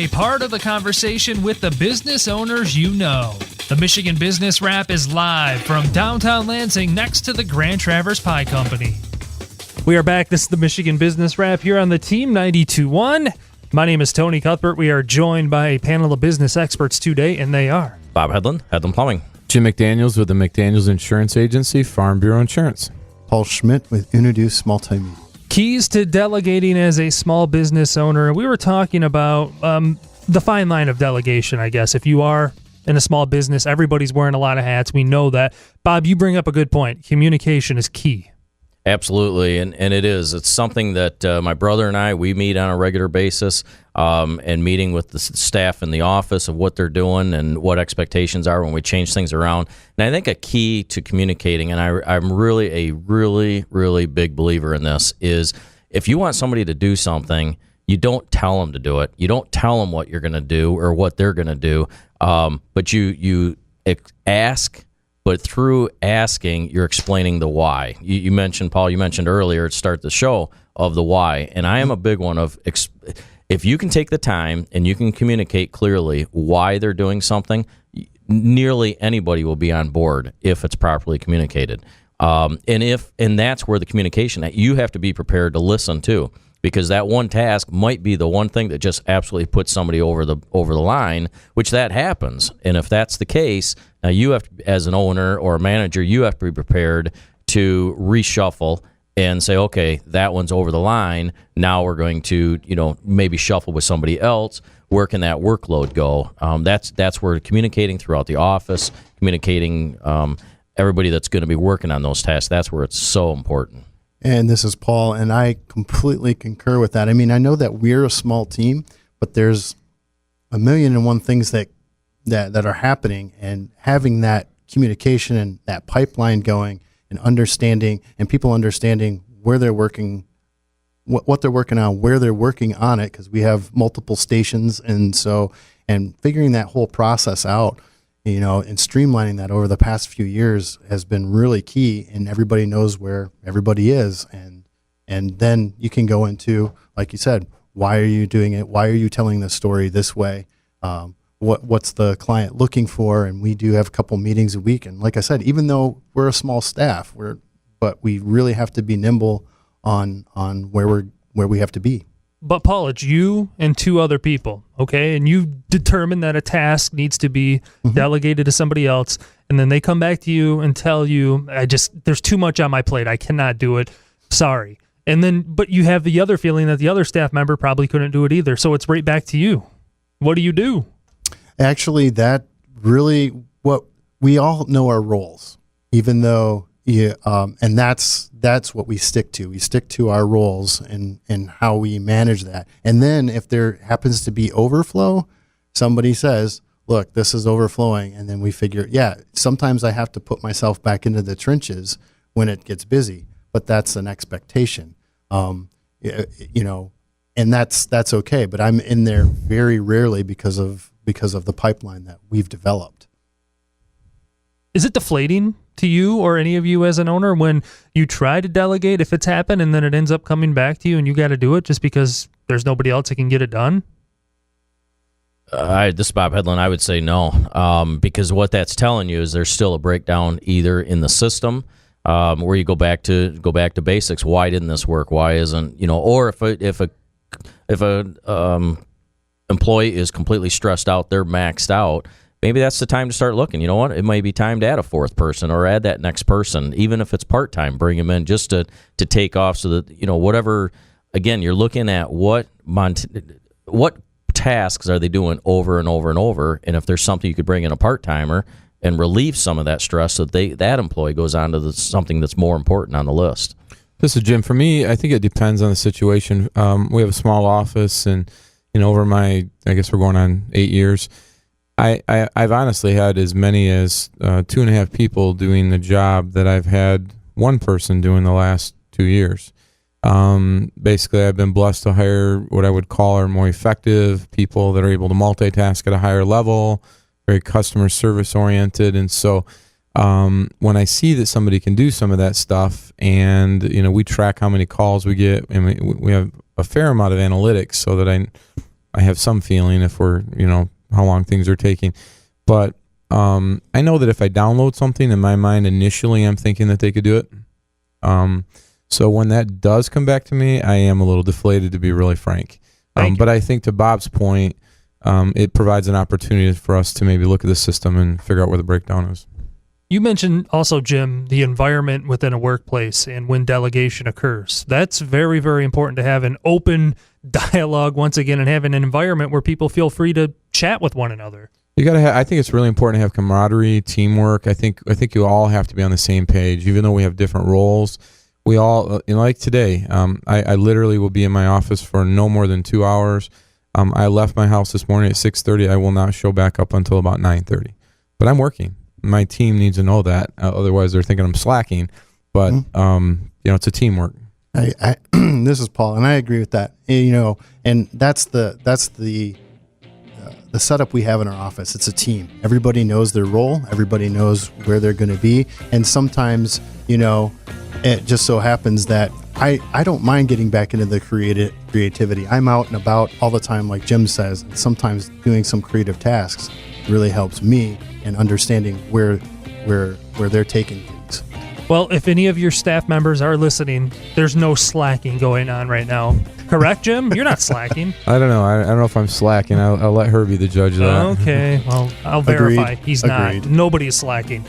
a part of the conversation with the business owners you know. The Michigan Business Wrap is live from downtown Lansing next to the Grand Traverse Pie Company. We are back. This is the Michigan Business Wrap here on the Team 92.1. My name is Tony Cuthbert. We are joined by a panel of business experts today, and they are Bob Hedlund, Hedlund Plumbing. Jim McDaniels with the McDaniels Insurance Agency, Farm Bureau Insurance. Paul Schmidt with UnoDeuce Multimedia. keys to delegating as a small business owner. We were talking about the fine line of delegation, I guess. If you are in a small business, everybody's wearing a lot of hats. We know that. Bob, you bring up a good point. Communication is key. Absolutely, and it is. It's something that my brother and I, we meet on a regular basis, and meeting with the staff in the office of what they're doing and what expectations are when we change things around. And I think a key to communicating, and I'm really a really big believer in this, is if you want somebody to do something, you don't tell them to do it. You don't tell them what you're going to do or what they're going to do, but you ask. But through asking, you're explaining the why. You mentioned, Paul, you mentioned earlier to start the show of the why. And I am a big one of, if you can take the time and you can communicate clearly why they're doing something, nearly anybody will be on board if it's properly communicated. And that's where the communication, you have to be prepared to listen too, because that one task might be the one thing that just absolutely puts somebody over the line, which that happens. And if that's the case, now you have to, as an owner or a manager, you have to be prepared to reshuffle and say, okay, that one's over the line. Now we're going to, maybe shuffle with somebody else. Where can that workload go? That's where communicating throughout the office, communicating everybody that's going to be working on those tasks, that's where it's so important. And this is Paul, and I completely concur with that. I mean, I know that we're a small team, but there's a million and one things that are happening, and having that communication and that pipeline going and understanding, and people understanding where they're working, what they're working on, where they're working on it, because we have multiple stations, and figuring that whole process out, and streamlining that over the past few years has been really key, and everybody knows where everybody is. And then you can go into, like you said, why are you doing it? Why are you telling the story this way? What's the client looking for? And we do have a couple meetings a week. And like I said, even though we're a small staff, but we really have to be nimble on where we have to be. But Paul, it's you and two other people, okay? And you determine that a task needs to be delegated to somebody else, and then they come back to you and tell you, there's too much on my plate. I cannot do it. Sorry. But you have the other feeling that the other staff member probably couldn't do it either. So it's right back to you. What do you do? Actually, that really, what we all know our roles, even though, and that's what we stick to. We stick to our roles and how we manage that. And then if there happens to be overflow, somebody says, look, this is overflowing. And then we figure, sometimes I have to put myself back into the trenches when it gets busy, but that's an expectation, and that's okay. But I'm in there very rarely because of the pipeline that we've developed. Is it deflating to you or any of you as an owner when you try to delegate, if it's happened, and then it ends up coming back to you and you got to do it just because there's nobody else that can get it done? This is Bob Hedlund. I would say no, because what that's telling you is there's still a breakdown either in the system, where you go back to basics. Why didn't this work? Why isn't, or if a employee is completely stressed out, they're maxed out, maybe that's the time to start looking. You know what? It might be time to add a fourth person or add that next person, even if it's part-time, bring them in just to take off so that, whatever, again, you're looking at what tasks are they doing over and over and over, and if there's something you could bring in a part-timer and relieve some of that stress so that employee goes on to something that's more important on the list. This is Jim. For me, I think it depends on the situation. We have a small office, and over I guess we're going on 8 years, I've honestly had as many as 2.5 people doing the job that I've had one person doing the last 2 years. Basically, I've been blessed to hire what I would call are more effective people that are able to multitask at a higher level, very customer service oriented. And so when I see that somebody can do some of that stuff, and we track how many calls we get, and we have a fair amount of analytics so that I have some feeling if we're, how long things are taking. But I know that if I download something in my mind, initially I'm thinking that they could do it. So when that does come back to me, I am a little deflated, to be really frank. But I think to Bob's point, it provides an opportunity for us to maybe look at the system and figure out where the breakdown is. You mentioned also, Jim, the environment within a workplace and when delegation occurs. That's very, very important to have an open dialogue once again and have an environment where people feel free to chat with one another. You gotta have, I think it's really important to have camaraderie, teamwork. I think you all have to be on the same page, even though we have different roles. We all, like today, I literally will be in my office for no more than 2 hours. I left my house this morning at 6:30. I will not show back up until about 9:30. But I'm working. My team needs to know that. Otherwise, they're thinking I'm slacking. But it's a teamwork. This is Paul, and I agree with that. And that's the setup we have in our office. It's a team. Everybody knows their role. Everybody knows where they're going to be. And sometimes, it just so happens that I don't mind getting back into the creativity. I'm out and about all the time, like Jim says. And sometimes doing some creative tasks really helps me in understanding where they're taking things. Well, if any of your staff members are listening, there's no slacking going on right now. Correct, Jim? You're not slacking. I don't know. I don't know if I'm slacking. I'll let her be the judge of that. Okay. Well, I'll verify. Agreed. He's Agreed. not. Nobody is slacking.